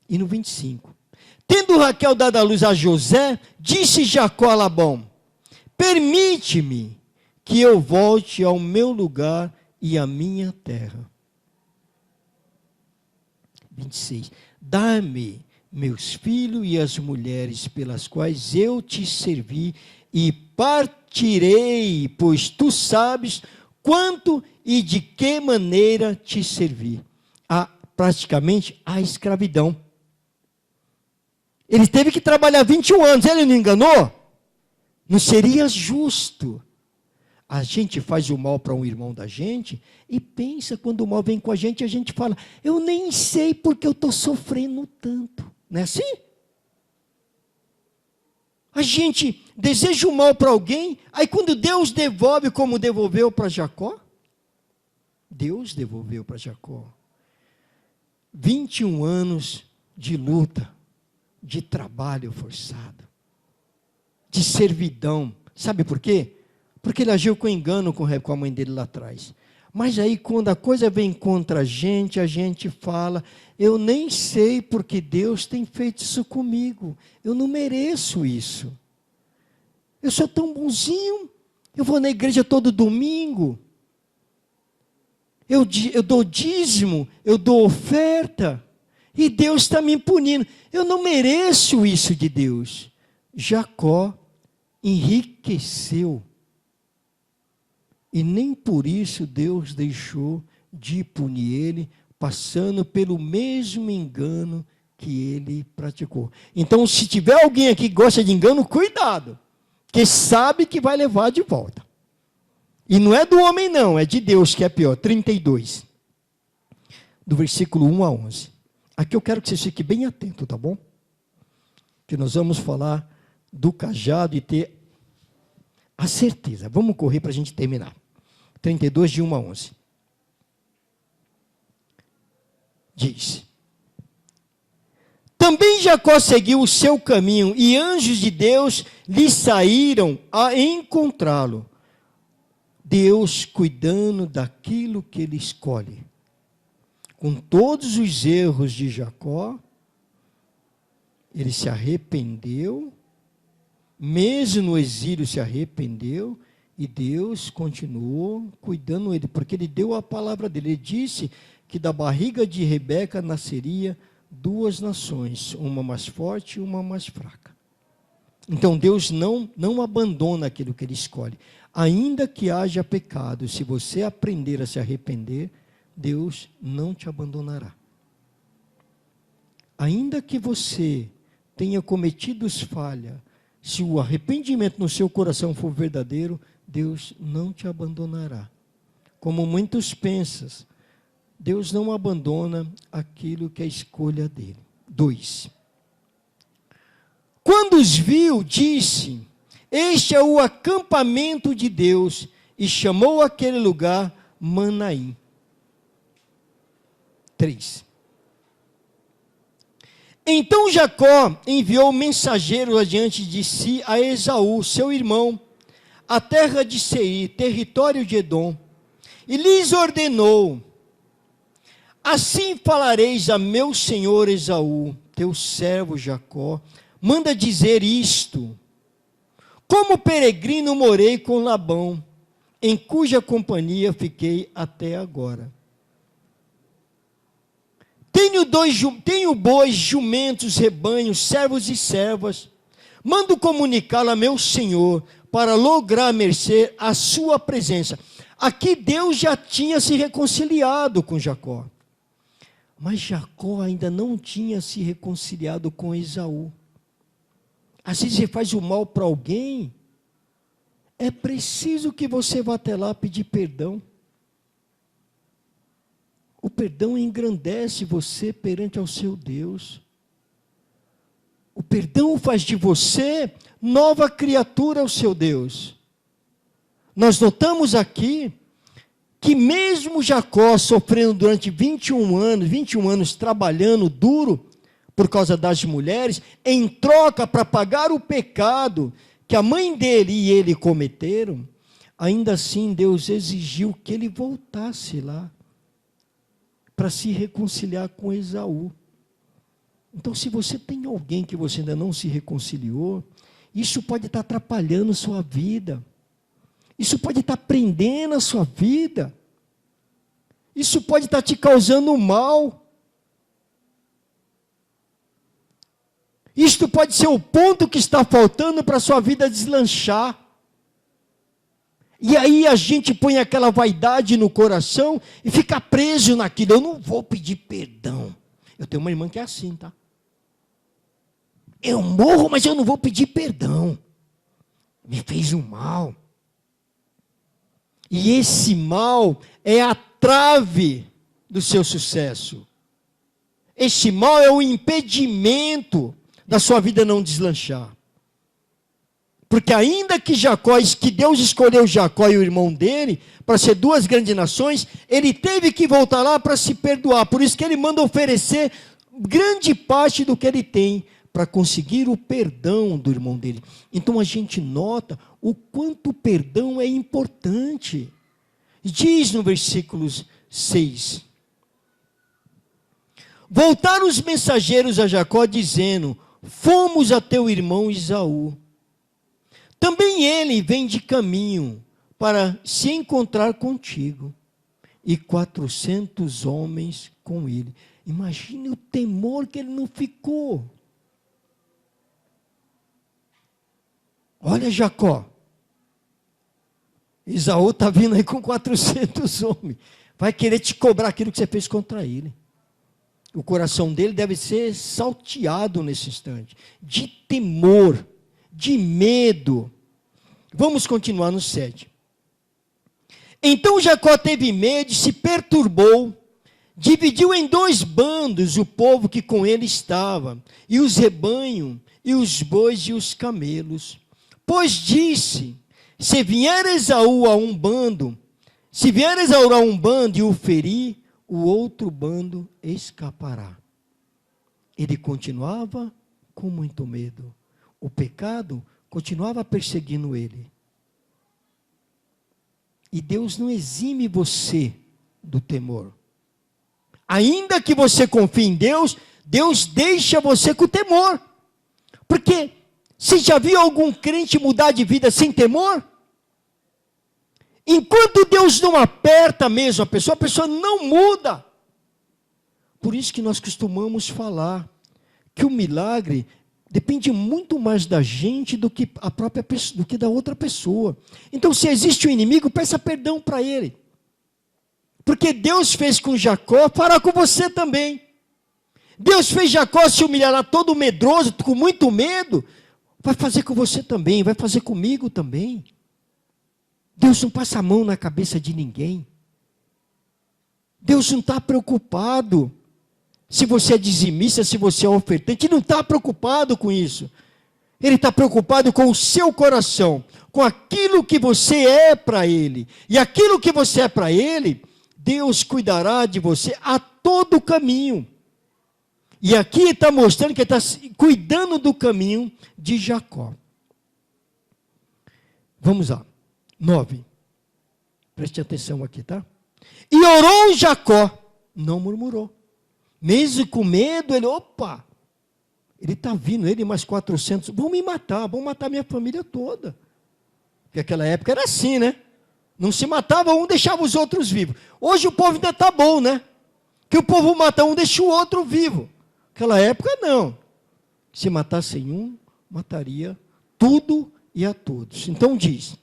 E no 25. Tendo Raquel dado à luz a José, disse Jacó a Labão: permite-me que eu volte ao meu lugar e à minha terra. 26. Dá-me meus filhos e as mulheres pelas quais eu te servi, e partirei, pois tu sabes quanto e de que maneira te servi. Praticamente a escravidão. Ele teve que trabalhar 21 anos, ele não enganou? Não seria justo. A gente faz o mal para um irmão da gente e pensa, quando o mal vem com a gente fala, eu nem sei porque eu estou sofrendo tanto. Não é assim? A gente deseja o mal para alguém, aí quando Deus devolve como devolveu para Jacó, Deus devolveu para Jacó 21 anos de luta, de trabalho forçado, de servidão. Sabe por quê? Porque ele agiu com engano com a mãe dele lá atrás. Mas aí quando a coisa vem contra a gente fala, eu nem sei porque Deus tem feito isso comigo. Eu não mereço isso. Eu sou tão bonzinho, eu vou na igreja todo domingo. Eu dou dízimo, eu dou oferta. E Deus está me punindo. Eu não mereço isso de Deus. Jacó enriqueceu. E nem por isso Deus deixou de punir ele, passando pelo mesmo engano que ele praticou. Então, se tiver alguém aqui que gosta de engano, cuidado, que sabe que vai levar de volta. E não é do homem não, é de Deus que é pior. 32, do versículo 1 a 11. Aqui eu quero que você fique bem atento, tá bom? Que nós vamos falar do cajado e ter a certeza. Vamos correr para a gente terminar. 32, de 1 a 11. Diz: também Jacó seguiu o seu caminho, e anjos de Deus lhe saíram a encontrá-lo. Deus cuidando daquilo que ele escolhe. Com todos os erros de Jacó, ele se arrependeu, mesmo no exílio se arrependeu, e Deus continuou cuidando dele, porque ele deu a palavra dele. Ele disse que da barriga de Rebeca nasceria 2 nações, uma mais forte e uma mais fraca. Então Deus não abandona aquilo que ele escolhe. Ainda que haja pecado, se você aprender a se arrepender, Deus não te abandonará. Ainda que você tenha cometido falha, se o arrependimento no seu coração for verdadeiro, Deus não te abandonará. Como muitos pensam, Deus não abandona aquilo que é a escolha dele. 2. Quando os viu, disse: este é o acampamento de Deus, e chamou aquele lugar Manaim. 3. Então Jacó enviou mensageiros adiante de si a Esaú, seu irmão, a terra de Seir, território de Edom, e lhes ordenou: assim falareis a meu senhor Esaú, teu servo Jacó, manda dizer isto: como peregrino morei com Labão, em cuja companhia fiquei até agora. Tenho bois, jumentos, rebanhos, servos e servas. Mando comunicá-lo a meu senhor, para lograr mercê à sua presença. Aqui Deus já tinha se reconciliado com Jacó. Mas Jacó ainda não tinha se reconciliado com Esaú. Às vezes você faz o mal para alguém, é preciso que você vá até lá pedir perdão. O perdão engrandece você perante ao seu Deus. O perdão faz de você nova criatura ao seu Deus. Nós notamos aqui que mesmo Jacó sofrendo durante 21 anos trabalhando duro por causa das mulheres, em troca para pagar o pecado que a mãe dele e ele cometeram, ainda assim Deus exigiu que ele voltasse lá para se reconciliar com Esaú. Então, se você tem alguém que você ainda não se reconciliou, isso pode estar atrapalhando a sua vida. Isso pode estar prendendo a sua vida. Isso pode estar te causando mal. Isto pode ser o ponto que está faltando para a sua vida deslanchar. E aí a gente põe aquela vaidade no coração e fica preso naquilo. Eu não vou pedir perdão. Eu tenho uma irmã que é assim, tá? Eu morro, mas eu não vou pedir perdão. Me fez um mal. E esse mal é a trave do seu sucesso. Esse mal é o impedimento da sua vida não deslanchar. Porque ainda que Deus escolheu Jacó e o irmão dele para ser duas grandes nações, ele teve que voltar lá para se perdoar. Por isso que ele manda oferecer grande parte do que ele tem para conseguir o perdão do irmão dele. Então a gente nota o quanto o perdão é importante. Diz no versículo 6: voltaram os mensageiros a Jacó dizendo: fomos a teu irmão Esaú. Também ele vem de caminho para se encontrar contigo, e 400 homens com ele. Imagine o temor que ele não ficou. Olha, Jacó, Esaú está vindo aí com 400 homens. Vai querer te cobrar aquilo que você fez contra ele. O coração dele deve ser salteado nesse instante. De temor, de medo. Vamos continuar no 7. Então Jacó teve medo e se perturbou. Dividiu em 2 bandos o povo que com ele estava, e os rebanhos, e os bois e os camelos. Pois disse: se vier Esaú a um bando e o ferir, o outro bando escapará. Ele continuava com muito medo. O pecado continuava perseguindo ele. E Deus não exime você do temor. Ainda que você confie em Deus, Deus deixa você com temor. Porque você já viu algum crente mudar de vida sem temor? Enquanto Deus não aperta mesmo a pessoa não muda. Por isso que nós costumamos falar que o milagre depende muito mais da gente do que a própria pessoa, do que da outra pessoa. Então, se existe um inimigo, peça perdão para ele. Porque Deus fez com Jacó, fará com você também. Deus fez Jacó se humilhar lá todo medroso, com muito medo, vai fazer com você também, vai fazer comigo também. Deus não passa a mão na cabeça de ninguém. Deus não está preocupado se você é dizimista, se você é ofertante. Ele não está preocupado com isso. Ele está preocupado com o seu coração, com aquilo que você é para Ele. E aquilo que você é para Ele, Deus cuidará de você a todo caminho. E aqui está mostrando que Ele está cuidando do caminho de Jacó. Vamos lá. 9. Preste atenção aqui, tá? E orou Jacó, não murmurou. Mesmo com medo, ele está vindo, ele mais 400, vão me matar, vão matar minha família toda. Porque naquela época era assim, né? Não se matava um, deixava os outros vivos. Hoje o povo ainda está bom, né? Que o povo mata um, deixa o outro vivo. Naquela época não. Se matassem um, mataria tudo e a todos. Então diz: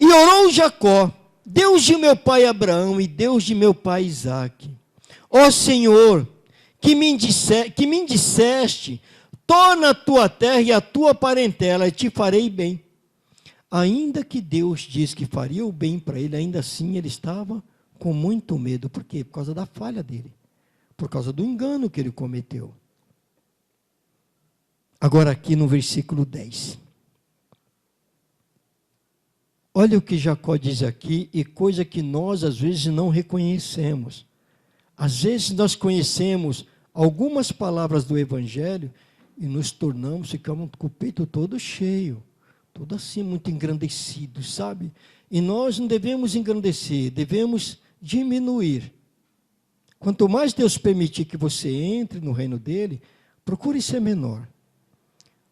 e orou Jacó, Deus de meu pai Abraão e Deus de meu pai Isaque: ó Senhor, que me disseste, torna a tua terra e a tua parentela, e te farei bem. Ainda que Deus diz que faria o bem para ele, ainda assim ele estava com muito medo. Por quê? Por causa da falha dele. Por causa do engano que ele cometeu. Agora aqui no versículo 10. Olha o que Jacó diz aqui, e coisa que nós às vezes não reconhecemos. Às vezes nós conhecemos algumas palavras do Evangelho e ficamos com o peito todo cheio, todo assim muito engrandecido, sabe? E nós não devemos engrandecer, devemos diminuir Quanto mais Deus permitir que você entre no reino dele, procure ser menor.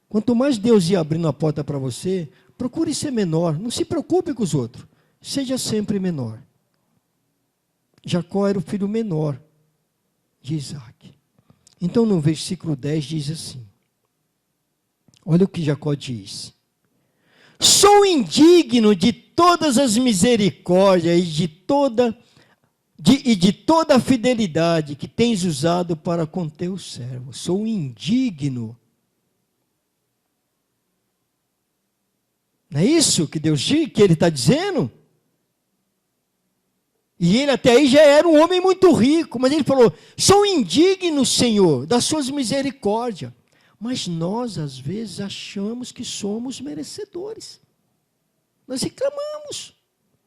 Quanto mais Deus ir abrindo a porta para você, procure ser menor. Não se preocupe com os outros. Seja sempre menor. Jacó era o filho menor de Isaac. Então, no versículo 10 diz assim. Olha o que Jacó diz. Sou indigno de todas as misericórdias e de toda a fidelidade que tens usado para com teu servo. Sou indigno. Não é isso que Deus diz, que ele está dizendo? E ele até aí já era um homem muito rico, mas ele falou, sou indigno, Senhor, das suas misericórdias. Mas nós, às vezes, achamos que somos merecedores. Nós reclamamos,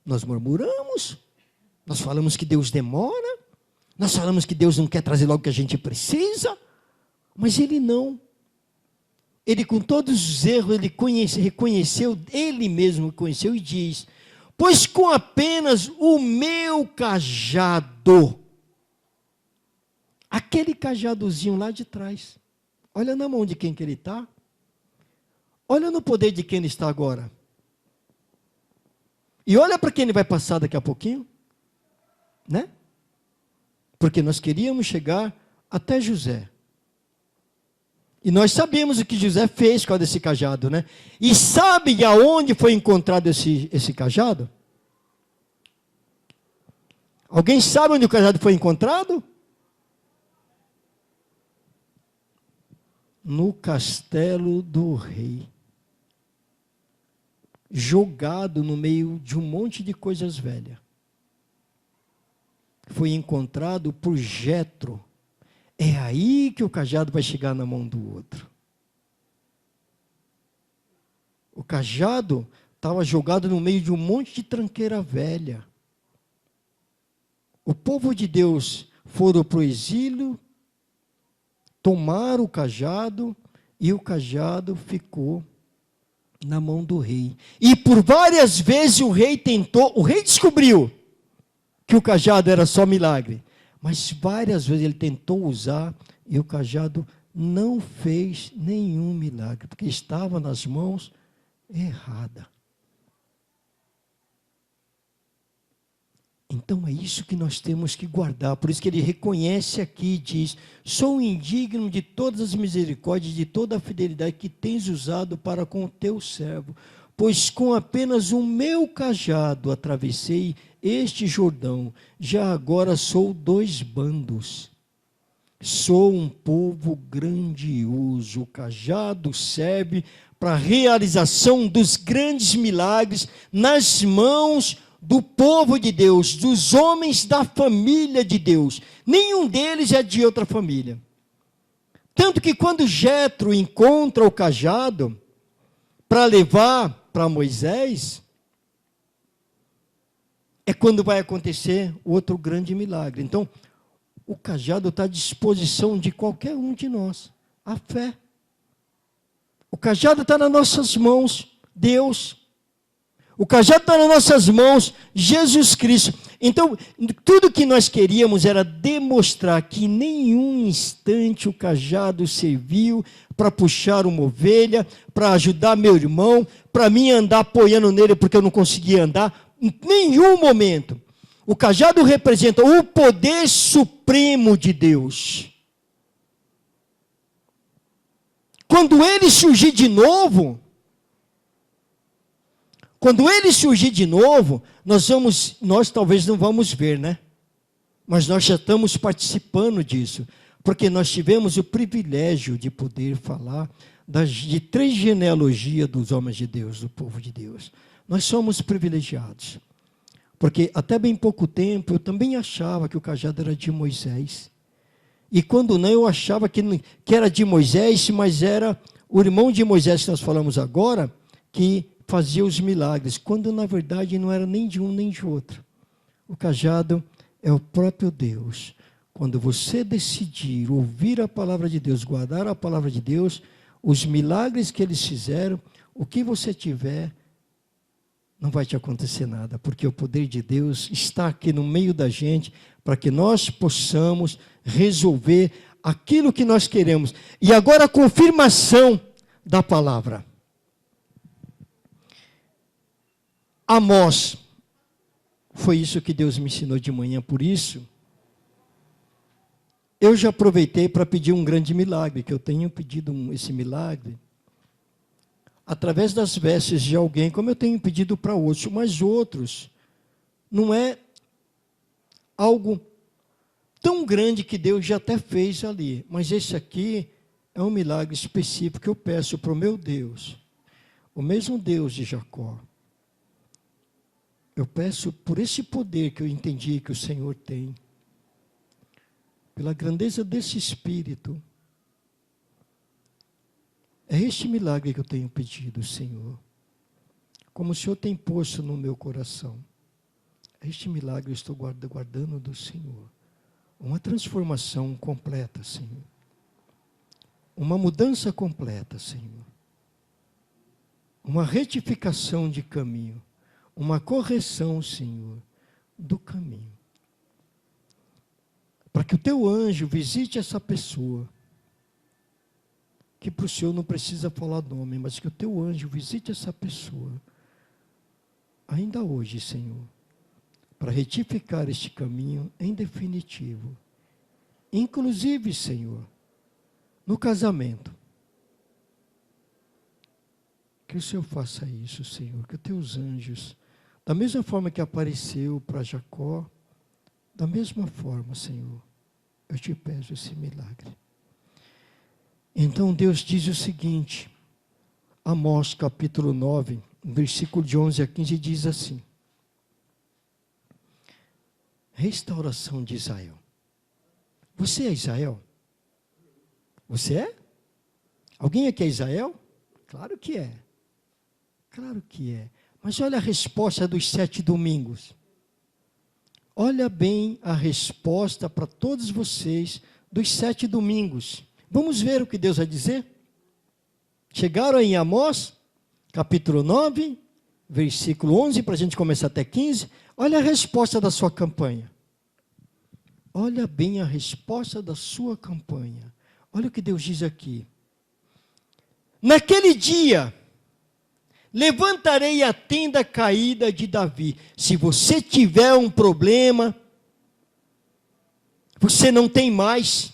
nós murmuramos, nós falamos que Deus demora, nós falamos que Deus não quer trazer logo o que a gente precisa, mas ele não. Ele, com todos os erros, ele reconheceu, ele mesmo reconheceu e diz, pois com apenas o meu cajado, aquele cajadozinho lá de trás, olha na mão de quem que ele está, olha no poder de quem ele está agora, e olha para quem ele vai passar daqui a pouquinho, né? Porque nós queríamos chegar até José. E nós sabemos o que José fez com esse cajado, né? E sabe aonde foi encontrado esse cajado? Alguém sabe onde o cajado foi encontrado? No castelo do rei. Jogado no meio de um monte de coisas velhas. Foi encontrado por Jetro. É aí que o cajado vai chegar na mão do outro. O cajado estava jogado no meio de um monte de tranqueira velha. O povo de Deus foram para o exílio, tomaram o cajado e o cajado ficou na mão do rei. E por várias vezes o rei descobriu que o cajado era só milagre. Mas várias vezes ele tentou usar e o cajado não fez nenhum milagre, porque estava nas mãos erradas. Então é isso que nós temos que guardar. Por isso que ele reconhece aqui e diz, sou indigno de todas as misericórdias, de toda a fidelidade que tens usado para com o teu servo. Pois com apenas o meu cajado atravessei este Jordão, já agora sou 2 bandos. Sou um povo grandioso, o cajado serve para a realização dos grandes milagres nas mãos do povo de Deus, dos homens da família de Deus. Nenhum deles é de outra família. Tanto que quando Jetro encontra o cajado para levar para Moisés, é quando vai acontecer o outro grande milagre. Então, o cajado está à disposição de qualquer um de nós. A fé. O cajado está nas nossas mãos, Deus. O cajado está nas nossas mãos, Jesus Cristo. Então, tudo que nós queríamos era demonstrar que em nenhum instante o cajado serviu para puxar uma ovelha, para ajudar meu irmão, para mim andar apoiando nele porque eu não conseguia andar. Em nenhum momento. O cajado representa o poder supremo de Deus. Quando ele surgir de novo, nós talvez não vamos ver, né? Mas nós já estamos participando disso, porque nós tivemos o privilégio de poder falar de 3 genealogias dos homens de Deus, do povo de Deus. Nós somos privilegiados, porque até bem pouco tempo eu também achava que o cajado era de Moisés. E quando não, eu achava que era de Moisés, mas era o irmão de Moisés que nós falamos agora, que fazia os milagres, quando na verdade não era nem de um nem de outro. O cajado é o próprio Deus. Quando você decidir ouvir a palavra de Deus, guardar a palavra de Deus, os milagres que eles fizeram, o que você tiver, não vai te acontecer nada, porque o poder de Deus está aqui no meio da gente, para que nós possamos resolver aquilo que nós queremos. E agora a confirmação da palavra. Amós, foi isso que Deus me ensinou de manhã, por isso, eu já aproveitei para pedir um grande milagre, que eu tenho pedido esse milagre, através das vestes de alguém, como eu tenho pedido para outros, mas outros, não é algo tão grande que Deus já até fez ali, mas esse aqui é um milagre específico que eu peço para o meu Deus, o mesmo Deus de Jacó. Eu peço por esse poder que eu entendi que o Senhor tem, pela grandeza desse Espírito. É este milagre que eu tenho pedido, Senhor. Como o Senhor tem posto no meu coração. É este milagre eu estou guardando do Senhor. Uma transformação completa, Senhor. Uma mudança completa, Senhor. Uma retificação de caminho. Uma correção, Senhor, do caminho. Para que o teu anjo visite essa pessoa. Que para o Senhor não precisa falar nome, mas que o teu anjo visite essa pessoa. Ainda hoje, Senhor. Para retificar este caminho em definitivo. Inclusive, Senhor, no casamento. Que o Senhor faça isso, Senhor. Que os teus anjos, da mesma forma que apareceu para Jacó, da mesma forma, Senhor, eu te peço esse milagre. Então Deus diz o seguinte, Amós capítulo 9, versículo de 11 a 15, diz assim: restauração de Israel. Você é Israel? Você é? Alguém aqui é Israel? Claro que é. Claro que é. Mas olha a resposta dos 7 domingos. Olha bem a resposta para todos vocês dos 7 domingos. Vamos ver o que Deus vai dizer? Chegaram em Amós, capítulo 9, versículo 11, para a gente começar até 15. Olha a resposta da sua campanha. Olha bem a resposta da sua campanha. Olha o que Deus diz aqui. Naquele dia, levantarei a tenda caída de Davi. Se você tiver um problema, você não tem mais.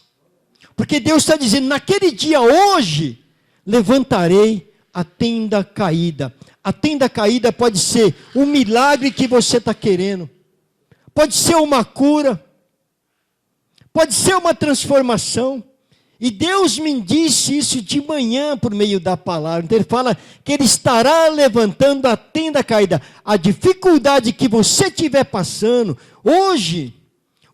Porque Deus está dizendo, naquele dia, hoje, levantarei a tenda caída. A tenda caída pode ser um milagre que você está querendo. Pode ser uma cura. Pode ser uma transformação. E Deus me disse isso de manhã por meio da palavra. Então Ele fala que Ele estará levantando a tenda caída. A dificuldade que você estiver passando, hoje,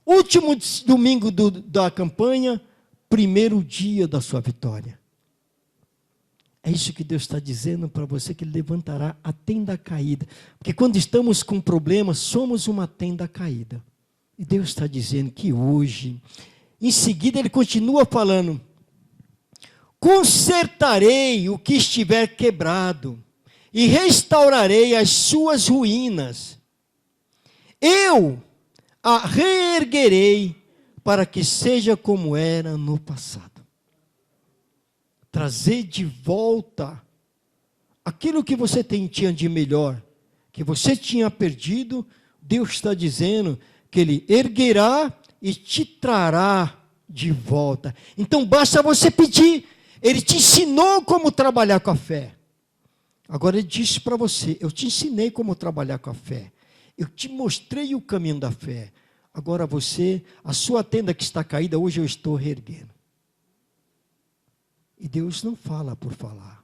último domingo da campanha, primeiro dia da sua vitória. É isso que Deus está dizendo para você, que Ele levantará a tenda caída. Porque quando estamos com problemas, somos uma tenda caída. E Deus está dizendo que hoje, em seguida Ele continua falando, consertarei o que estiver quebrado e restaurarei as suas ruínas. Eu a reerguerei para que seja como era no passado. Trazer de volta aquilo que você tinha de melhor, que você tinha perdido, Deus está dizendo que Ele erguerá e te trará de volta. Então basta você pedir. Ele te ensinou como trabalhar com a fé. Agora Ele disse para você, eu te ensinei como trabalhar com a fé. Eu te mostrei o caminho da fé. Agora você, a sua tenda que está caída, hoje eu estou reerguendo. E Deus não fala por falar.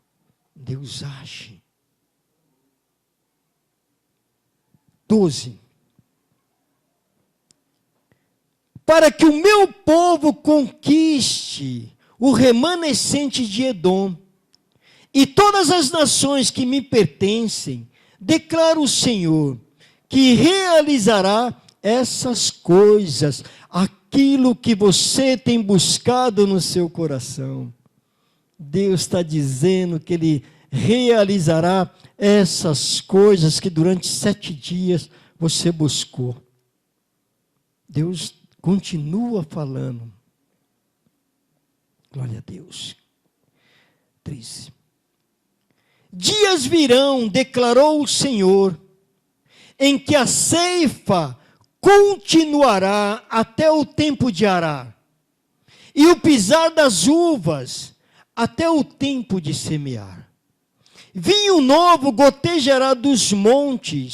Deus age. 12. Para que o meu povo conquiste o remanescente de Edom e todas as nações que me pertencem, declara o Senhor, que realizará essas coisas, aquilo que você tem buscado no seu coração. Deus está dizendo que Ele realizará essas coisas que durante 7 dias você buscou. Deus continua falando. Glória a Deus. 13. Dias virão, declarou o Senhor, em que a ceifa continuará até o tempo de arar, e o pisar das uvas até o tempo de semear. Vinho novo gotejará dos montes,